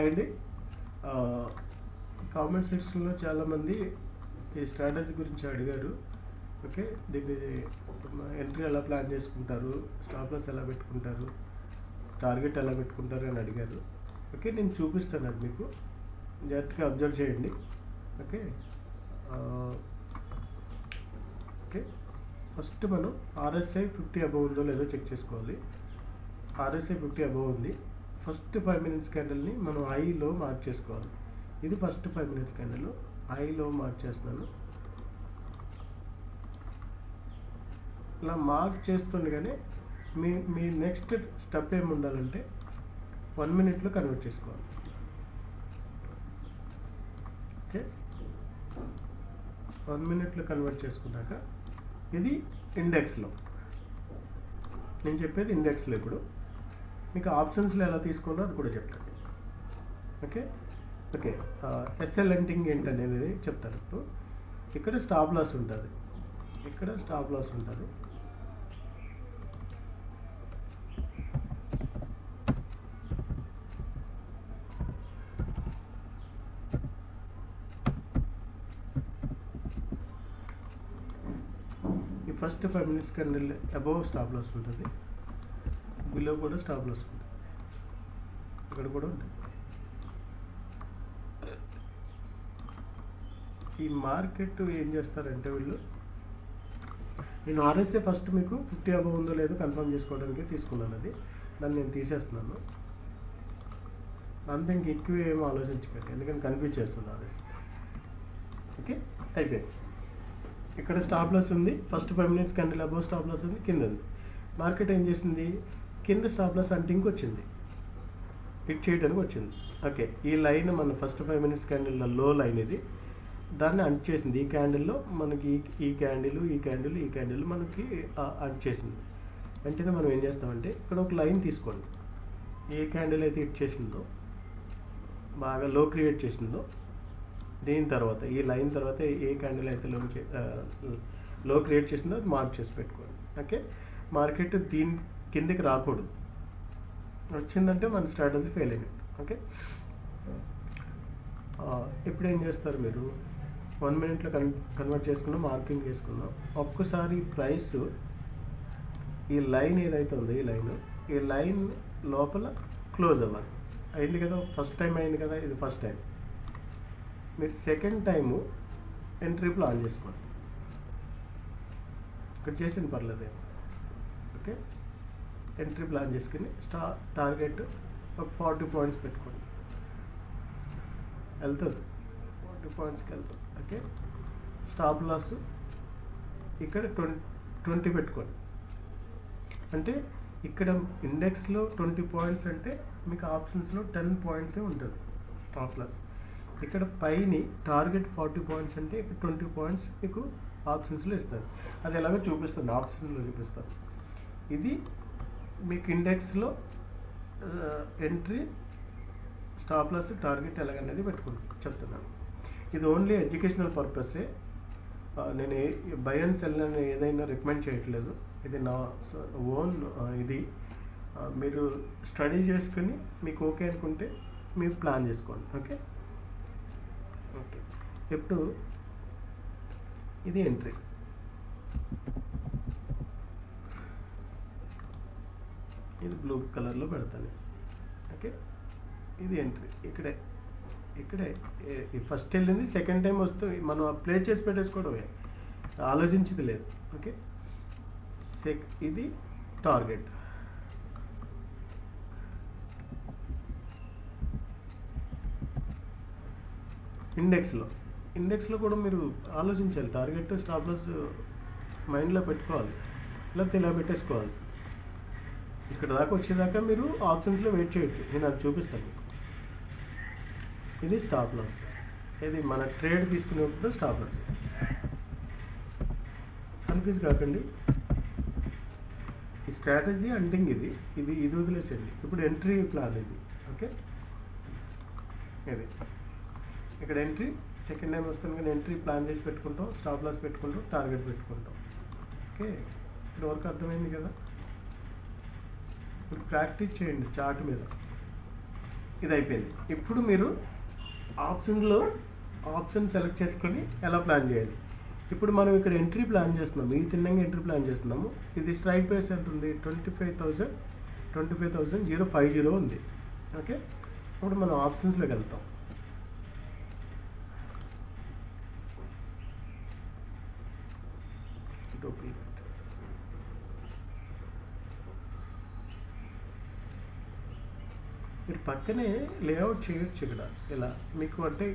Hi అండి. Comment సెక్షన్లో చాలామంది ఈ స్ట్రాటజీ గురించి అడిగారు. ఓకే, దీన్ని ఎంట్రీ ఎలా ప్లాన్ చేసుకుంటారు, స్టాప్ లాస్ ఎలా పెట్టుకుంటారు, టార్గెట్ ఎలా పెట్టుకుంటారు అని అడిగారు. ఓకే, నేను చూపిస్తాను, అది మీకు జాగ్రత్తగా అబ్జర్వ్ చేయండి. ఓకే ఓకే ఫస్ట్ మనం RSI 50 అబవ్ ఉందో లేదో చెక్ చేసుకోవాలి. RSI 50 అబవ్ ఉంది. ఫస్ట్ 5 మినిట్స్ క్యాండిల్ని మనం ఐలో మార్క్ చేసుకోవాలి. ఇది ఫస్ట్ 5 మినిట్స్ క్యాండిల్ ఐలో మార్క్ చేస్తున్నాను. ఇలా మార్క్ చేస్తుండగానే మీ నెక్స్ట్ స్టెప్ ఏమి ఉండాలంటే 1 మినిట్లో కన్వర్ట్ చేసుకోవాలి. ఓకే, 1 మినిట్లో కన్వర్ట్ చేసుకున్నాక ఇది ఇండెక్స్లో, నేను చెప్పేది ఇండెక్స్లో. ఇప్పుడు మీకు ఆప్షన్స్లో ఎలా తీసుకోవాలో అది కూడా చెప్తాను. ఓకే ఓకే ఎస్ఎల్ ఎంటింగ్ ఏంటనేది చెప్తాను. ఇప్పుడు ఇక్కడ స్టాప్ లాస్ ఉంటుంది, ఇక్కడ స్టాప్ లాస్ ఉంటుంది. ఈ first 5 minutes candle above stop loss ఉంటుంది, బిలో కూడా స్టాప్ లాస్ ఉంటుంది, ఇక్కడ కూడా ఉంటుంది. ఈ మార్కెట్ ఏం చేస్తారంటే వీళ్ళు, నేను RSI ఫస్ట్ మీకు 50 అబవ్ ఉందో లేదో కన్ఫర్మ్ చేసుకోవడానికి తీసుకున్నాను. అది దాన్ని నేను తీసేస్తున్నాను. అంతే, ఇంక ఎక్కువ ఏమో ఆలోచించకండి, ఎందుకంటే కన్ఫ్యూజ్ చేస్తుంది RSI. ఓకే, అయిపోయింది. ఇక్కడ స్టాప్ లాస్ ఉంది, first 5 minutes candle above stop loss ఉంది, కింద ఉంది. మార్కెట్ ఏం చేసింది, కింద స్టాప్ లాస్ అంటే ఇంకొచ్చింది, హిట్ చేయడానికి వచ్చింది. ఓకే, ఈ లైన్ మన ఫస్ట్ 5 మినిట్స్ క్యాండిల్లో లో లైన్ ఇది, దాన్ని అంట్ చేసింది. ఈ క్యాండిల్లో మనకి ఈ క్యాండిల్ మనకి అంట్ చేసింది. వెంటనే మనం ఏం చేస్తామంటే ఇక్కడ ఒక లైన్ తీసుకోండి. ఏ క్యాండిల్ అయితే హిట్ చేసిందో, బాగా లో క్రియేట్ చేసిందో, దీని తర్వాత ఈ లైన్ తర్వాత ఏ క్యాండిల్ అయితే లో క్రియేట్ చేసిందో అది మార్క్ చేసి పెట్టుకోండి. ఓకే, మార్కెట్ దీని కిందకి రాకూడదు, వచ్చిందంటే మన స్ట్రాటజీ ఫెయిల్ అయినట్టు. ఓకే, ఇప్పుడు ఏం చేస్తారు మీరు, 1 మినిట్లో కన్వర్ట్ చేసుకున్నాం, మార్కింగ్ చేసుకున్నాం. ఒక్కసారి ప్రైస్ ఈ లైన్ ఏదైతే ఉందో, ఈ లైన్ లోపల క్లోజ్ అవ్వాలి. అయింది కదా, ఫస్ట్ టైం అయింది కదా, ఇది ఫస్ట్ టైం. మీరు సెకండ్ టైము ఎంట్రీ ప్లాన్ చేసుకోండి. ఇక్కడ చేసింది పర్లేదేమో. ఓకే, ఎంట్రీ ప్లాన్ చేసుకుని టార్గెట్ ఒక 40 పాయింట్స్ పెట్టుకోండి, వెళ్తుంది 40 పాయింట్స్కి వెళ్తుంది. ఓకే, స్టాప్ లాస్ ఇక్కడ 20 పెట్టుకోండి. అంటే ఇక్కడ ఇండెక్స్లో 20 పాయింట్స్ అంటే మీకు ఆప్షన్స్లో 10 పాయింట్సే ఉంటుంది స్టాప్ లాస్. ఇక్కడ పైని టార్గెట్ 40 పాయింట్స్ అంటే ఇక్కడ 20 పాయింట్స్ మీకు ఆప్షన్స్లో ఇస్తారు. అది ఎలాగో చూపిస్తుంది, ఆప్షన్స్లో చూపిస్తాను. ఇది మీకు ఇండెక్స్లో ఎంట్రీ, స్టాప్ లాస్, టార్గెట్ ఎలాగనేది చెప్తున్నాను. ఇది ఓన్లీ ఎడ్యుకేషనల్ పర్పసే. నేను బై అండ్ సెల్ అని ఏదైనా రికమెండ్ చేయట్లేదు. ఇది నా ఓన్ ఇది. మీరు స్టడీ చేసుకుని మీకు ఓకే అనుకుంటే మీరు ప్లాన్ చేసుకోండి. ఓకే ఓకే ఇప్పుడు ఇది ఎంట్రీ. ఇది బ్లూ కలర్లో పెడతాను. ఓకే, ఇది ఎంట్రీ. ఇక్కడే ఈ ఫస్ట్ వెళ్ళింది, సెకండ్ టైం వస్తుంది, మనం ప్లే చేసి పెట్టేసుకోవడమే, ఆలోచించేది లేదు. ఓకే, ఇది టార్గెట్. ఇండెక్స్లో కూడా మీరు ఆలోచించాలి, టార్గెట్ స్టాప్ లాస్ మైండ్లో పెట్టుకోవాలి, లేకపోతే ఇలా పెట్టేసుకోవాలి. ఇక్కడ దాకా వచ్చేదాకా మీరు ఆప్షన్స్లో వెయిట్ చేయొచ్చు, నేను అది చూపిస్తాను మీకు. ఇది స్టాప్ లాస్, ఇది మన ట్రేడ్ తీసుకునేప్పుడు స్టాప్ లాస్. కన్ఫ్యూజ్ కాకండి, ఈ స్ట్రాటజీ అంటింగ్ ఇది వదిలేసేయండి. ఇప్పుడు ఎంట్రీ ప్లాన్ ఇది. ఓకే, ఇది ఇక్కడ ఎంట్రీ సెకండ్ టైం వస్తుంది కానీ ఎంట్రీ ప్లాన్ చేసి పెట్టుకుంటాం, స్టాప్ లాస్ పెట్టుకుంటాం, టార్గెట్ పెట్టుకుంటాం. ఓకే, ఇప్పుడు వరకు అర్థమైంది కదా. ఇప్పుడు ప్రాక్టీస్ చేయండి చార్ట్ మీద. ఇది అయిపోయింది. ఇప్పుడు మీరు ఆప్షన్లో ఆప్షన్ సెలెక్ట్ చేసుకొని ఎలా ప్లాన్ చేయాలి. ఇప్పుడు మనం ఇక్కడ ఎంట్రీ ప్లాన్ చేస్తున్నాము, ఈ తిన్నంగా ఎంట్రీ ప్లాన్ చేస్తున్నాము. ఇది స్ట్రైక్ ప్రైస్ ఎంత ఉంది, 25,050 ఉంది. ఓకే, ఇప్పుడు మనం ఆప్షన్స్లోకి వెళ్తాం. మీరు పక్కనే లేఅవుట్ చేయొచ్చు ఇక్కడ ఇలా, మీకు అంటే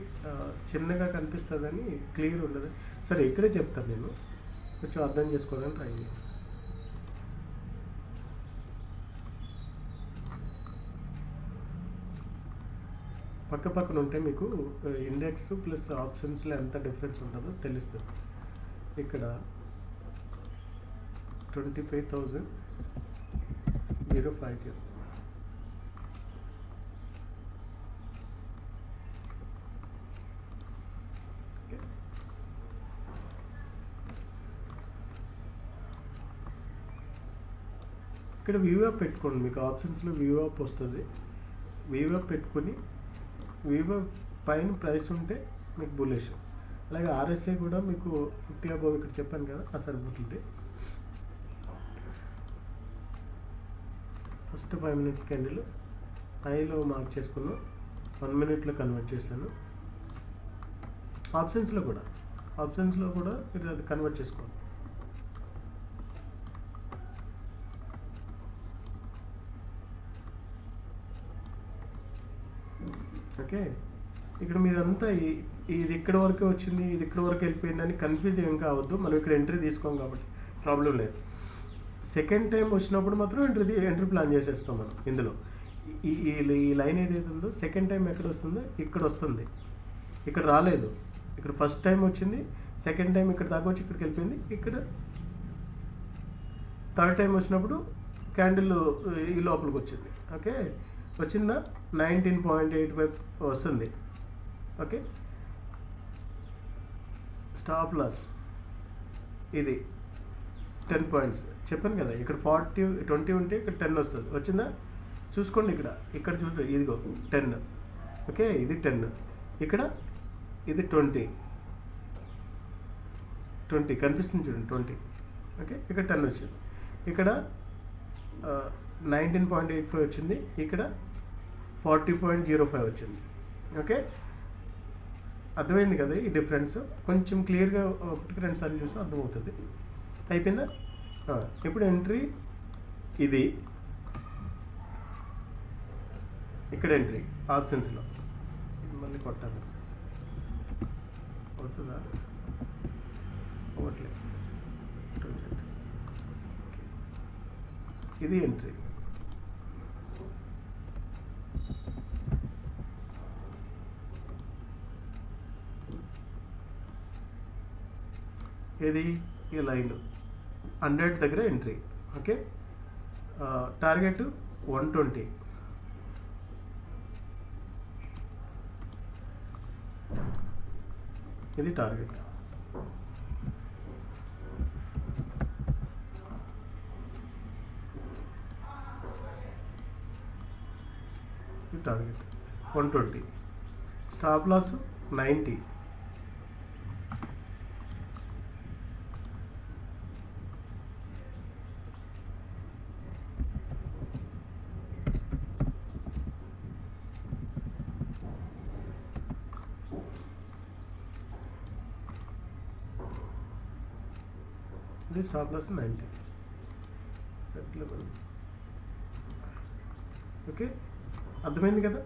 చిన్నగా కనిపిస్తుందని క్లియర్ ఉండదు. సరే ఇక్కడే చెప్తాను నేను, కొంచెం అర్థం చేసుకోవడానికి ట్రై చేయండి. పక్క పక్కన ఉంటే మీకు ఇండెక్స్ ప్లస్ ఆప్షన్స్లో ఎంత డిఫరెన్స్ ఉంటుందో తెలుస్తుంది. ఇక్కడ 25,050. ఇక్కడ వ్యూ అప్ పెట్టుకోండి, మీకు ఆప్షన్స్లో వ్యూ అప్ వస్తుంది. వ్యూ అప్ పెట్టుకొని వ్యూ అప్ పైన ప్రైస్ ఉంటే మీకు బులిష్, అలాగే ఆర్ఎస్ఐ కూడా మీకు 50 అబోవ్ ఇక్కడ చెప్పాను కదా, ఆ సరిపోతుంది. ఫస్ట్ 5 minutes క్యాండిల్ హైలో మార్క్ చేసుకున్నాం, 1 minute కన్వర్ట్ చేశాను. ఆప్షన్స్లో కూడా మీరు అది కన్వర్ట్ చేసుకోండి. ఓకే, ఇక్కడ మీదంతా ఇది ఇక్కడ వరకే వచ్చింది, ఇది ఇక్కడ వరకు వెళ్ళిపోయిందని కన్ఫ్యూజ్ ఏం కావద్దు. మనం ఇక్కడ ఎంట్రీ తీసుకోం కాబట్టి ప్రాబ్లం లేదు. సెకండ్ టైం వచ్చినప్పుడు మాత్రం ఎంట్రీ ప్లాన్ చేసేస్తాం మనం. ఇందులో ఈ లైన్ ఏదైతే ఉందో సెకండ్ టైం ఎక్కడ వస్తుందో ఇక్కడ వస్తుంది, ఇక్కడ రాలేదు. ఇక్కడ ఫస్ట్ టైం వచ్చింది, సెకండ్ టైం ఇక్కడ దాకా వచ్చి ఇక్కడికి వెళ్ళిపోయింది. ఇక్కడ థర్డ్ టైం వచ్చినప్పుడు క్యాండిల్ ఈ లోపలికి వచ్చింది. ఓకే, వచ్చిందా 19.85 వస్తుంది. ఓకే, స్టాప్ లాస్ ఇది 10 points చెప్పాను కదా. ఇక్కడ 20 ఉంటే ఇక్కడ 10 వస్తుంది. వచ్చిందా చూసుకోండి, ఇక్కడ చూసుకోండి, ఇదిగో 10. ఓకే, ఇది 10, ఇక్కడ ఇది 20 కనిపిస్తుంది చూడండి, 20. ఓకే, ఇక్కడ 10 వచ్చింది. ఇక్కడ 19.85 వచ్చింది, ఇక్కడ 40.05 వచ్చింది. ఓకే, అర్థమైంది కదా ఈ డిఫరెన్స్. కొంచెం క్లియర్గా 1-2 సార్లు చూస్తే అర్థమవుతుంది. అయిపోయిందా? ఇప్పుడు ఎంట్రీ ఇది, ఇక్కడ ఎంట్రీ ఆప్షన్స్లో మళ్ళీ కొట్టాలి, అవుతుందా? అవ్వట్లేదు. ఇది ఎంట్రీ. ఇది ఈ లైన్ 100 దగ్గర ఎంట్రీ. Okay, target 120. ఇది టార్గెట్. ఇది టార్గెట్ 120. Stop loss 90. ఇది స్టాప్ లాస్ 90. ఓకే, అర్థమైంది కదా,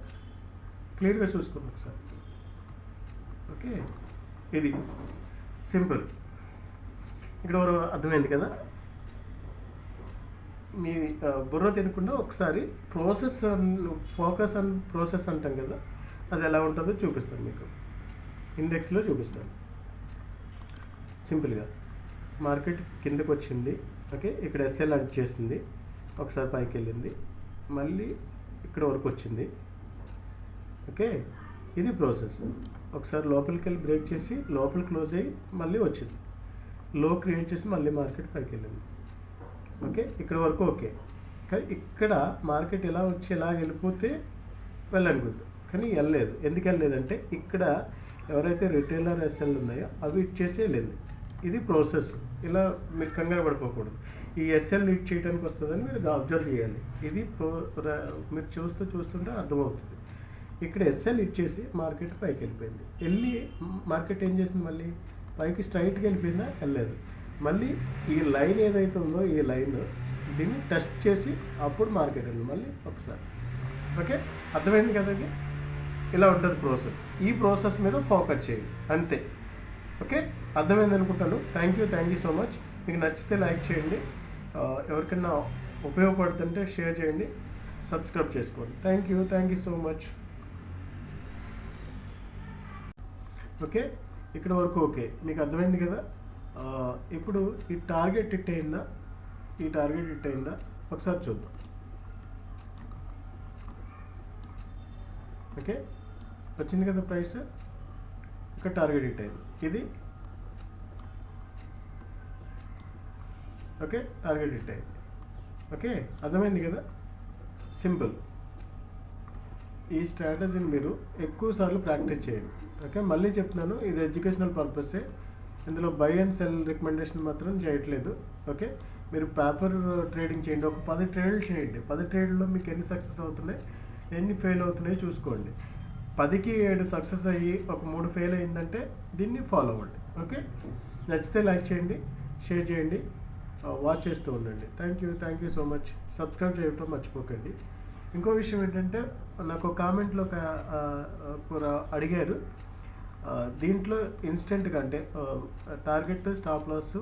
క్లియర్గా చూసుకోండి ఒకసారి. ఓకే, ఇది సింపుల్. ఇక్కడ అర్థమైంది కదా. మీ బుర్ర తినకుండా ఒకసారి ఫోకస్ అండ్ ప్రాసెస్ అంటాం కదా, అది ఎలా ఉంటుందో చూపిస్తాను మీకు, ఇండెక్స్లో చూపిస్తాను సింపుల్గా. మార్కెట్ కిందకు వచ్చింది. ఓకే, ఇక్కడ ఎస్ఎల్ యాడ్ చేసింది, ఒకసారి పైకి వెళ్ళింది, మళ్ళీ ఇక్కడ వరకు వచ్చింది. ఓకే, ఇది ప్రాసెస్. ఒకసారి లోపలికి వెళ్ళి బ్రేక్ చేసి లోపల క్లోజ్ అయ్యి మళ్ళీ వచ్చింది, లో క్రియేట్ చేసి మళ్ళీ మార్కెట్ పైకి వెళ్ళింది. ఓకే, ఇక్కడ వరకు ఓకే. కానీ ఇక్కడ మార్కెట్ ఎలా వచ్చి ఎలా వెళ్ళిపోతే వెళ్ళనుకుంది, కానీ వెళ్ళలేదు. ఎందుకు వెళ్ళలేదంటే ఇక్కడ ఎవరైతే రిటైలర్ ఎస్ఎల్ ఉన్నాయో అవి ఇచ్చేసేయలేదు. ఇది ప్రాసెస్. ఇలా మీరు కంగారు పడిపోకూడదు. ఈ ఎస్ఎల్ లీడ్ చేయడానికి వస్తుందని మీరు అబ్జర్వ్ చేయాలి. ఇది మీరు చూస్తుంటే అర్థమవుతుంది. ఇక్కడ ఎస్ఎల్ ఇచ్చేసి మార్కెట్ పైకి వెళ్ళిపోయింది. మార్కెట్ ఏం చేసింది, మళ్ళీ పైకి స్ట్రైట్గా వెళ్ళిపోయిందా? వెళ్ళలేదు. మళ్ళీ ఈ లైన్ ఏదైతే ఉందో ఈ లైన్ దీన్ని టెస్ట్ చేసి అప్పుడు మార్కెట్ వెళ్ళింది మళ్ళీ ఒకసారి. ఓకే, అర్థమైంది కదండి? ఇలా ఉంటుంది ప్రాసెస్. ఈ ప్రాసెస్ మీద ఫోకస్ చేయండి అంతే. ఓకే, అర్థమైంది అనుకుంటాను. Thank you so much. మీకు నచ్చితే లైక్ చేయండి, ఎవరికైనా ఉపయోగపడుతుంటే షేర్ చేయండి, సబ్స్క్రైబ్ చేసుకోండి. Thank you so much. Okay, ఇక్కడ వరకు ఓకే, మీకు అర్థమైంది కదా? ఇప్పుడు ఈ టార్గెట్ హిట్ అయిందా? ఒకసారి చూద్దాం. ఓకే, వచ్చింది కదా ప్రైస్, ఇక్కడ టార్గెట్ హిట్ అయింది. ఇది ఓకే, టార్గెట్ హిట్ అయింది. ఓకే, అర్థమైంది కదా? సింపుల్. ఈ స్ట్రాటజీని మీరు ఎక్కువ సార్లు ప్రాక్టీస్ చేయండి. ఓకే, మళ్ళీ చెప్తున్నాను, ఇది ఎడ్యుకేషనల్ పర్పసే. ఇందులో బై అండ్ సెల్ రికమెండేషన్ మాత్రం చేయట్లేదు. ఓకే, మీరు పేపర్ ట్రేడింగ్ చేయండి, ఒక 10 ట్రేడ్లు చేయండి. 10 ట్రేడ్లో మీకు ఎన్ని సక్సెస్ అవుతున్నాయి, ఎన్ని ఫెయిల్ అవుతున్నాయో చూసుకోండి. 10కి 7 సక్సెస్ అయ్యి ఒక 3 ఫెయిల్ అయిందంటే దీన్ని ఫాలో అవ్వండి. ఓకే, నచ్చితే లైక్ చేయండి, షేర్ చేయండి, వాచ్ చేస్తూ ఉండండి. Thank you so much. Subscribe చేయటం మర్చిపోకండి. ఇంకో విషయం ఏంటంటే, నాకు కామెంట్లో అడిగారు, దీంట్లో ఇన్స్టెంట్గా అంటే target, stop loss,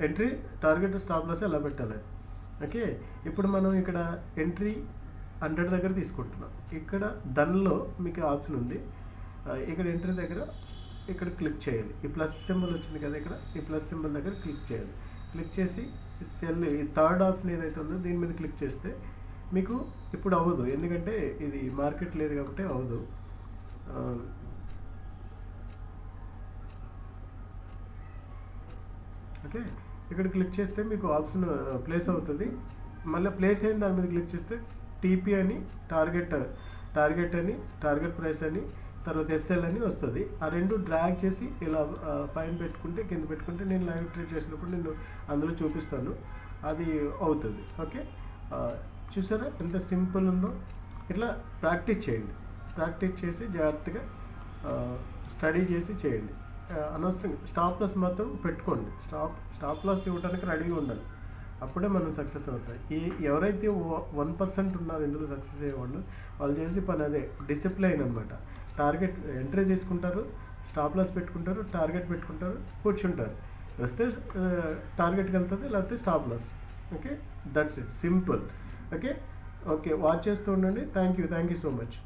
entry, target, stop loss ఎలా పెట్టాలి. ఓకే, ఇప్పుడు మనం ఇక్కడ ఎంట్రీ 100 దగ్గర తీసుకుంటున్నాం. ఇక్కడ దానిలో మీకు ఆప్షన్ ఉంది, ఇక్కడ ఎంట్రీ దగ్గర ఇక్కడ క్లిక్ చేయాలి. ఈ ప్లస్ సింబల్ వచ్చింది కదా, ఇక్కడ ఈ ప్లస్ సింబల్ దగ్గర క్లిక్ చేయాలి. క్లిక్ చేసి సెల్, ఈ థర్డ్ ఆప్షన్ ఏదైతే ఉందో దీని మీద క్లిక్ చేస్తే మీకు ఇప్పుడు అవ్వదు, ఎందుకంటే ఇది మార్కెట్ లేదు కాబట్టి అవ్వదు. ఓకే, ఇక్కడ క్లిక్ చేస్తే మీకు ఆప్షన్ ప్లేస్ అవుతుంది. మళ్ళీ ప్లేస్ అయిన దాని మీద క్లిక్ చేస్తే టీపీ అని, టార్గెట్ అని, టార్గెట్ ప్రైస్ అని, తర్వాత ఎస్ఎల్ అని వస్తుంది. ఆ రెండు డ్రాగ్ చేసి ఇలా పైన పెట్టుకుంటే, కింద పెట్టుకుంటే నేను లైవ్ ట్రేడ్ చేసినప్పుడు నేను అందులో చూపిస్తాను, అది అవుతుంది. ఓకే, చూసారా ఎంత సింపుల్ ఉందో? ఇట్లా ప్రాక్టీస్ చేయండి. ప్రాక్టీస్ చేసి జాగ్రత్తగా స్టడీ చేసి చేయండి. అనవసరంగా స్టాప్ లాస్ మాత్రం పెట్టుకోండి. స్టాప్ లాస్ ఇవ్వడానికి రెడీగా ఉండాలి, అప్పుడే మనం సక్సెస్ అవుతాయి. ఎవరైతే 1% ఉన్నారో ఇందులో సక్సెస్ అయ్యేవాళ్ళు, వాళ్ళు చేసే పని అదే, డిసిప్లైన్ అనమాట. టార్గెట్ ఎంట్రీ తీసుకుంటారు, స్టాప్ లాస్ పెట్టుకుంటారు, టార్గెట్ పెట్టుకుంటారు, కూర్చుంటారు. వస్తే టార్గెట్కి వెళ్తుంది, లేకపోతే stop loss. Okay, that's it, simple. Okay, watch చేస్తూ ఉండండి. Thank you so much.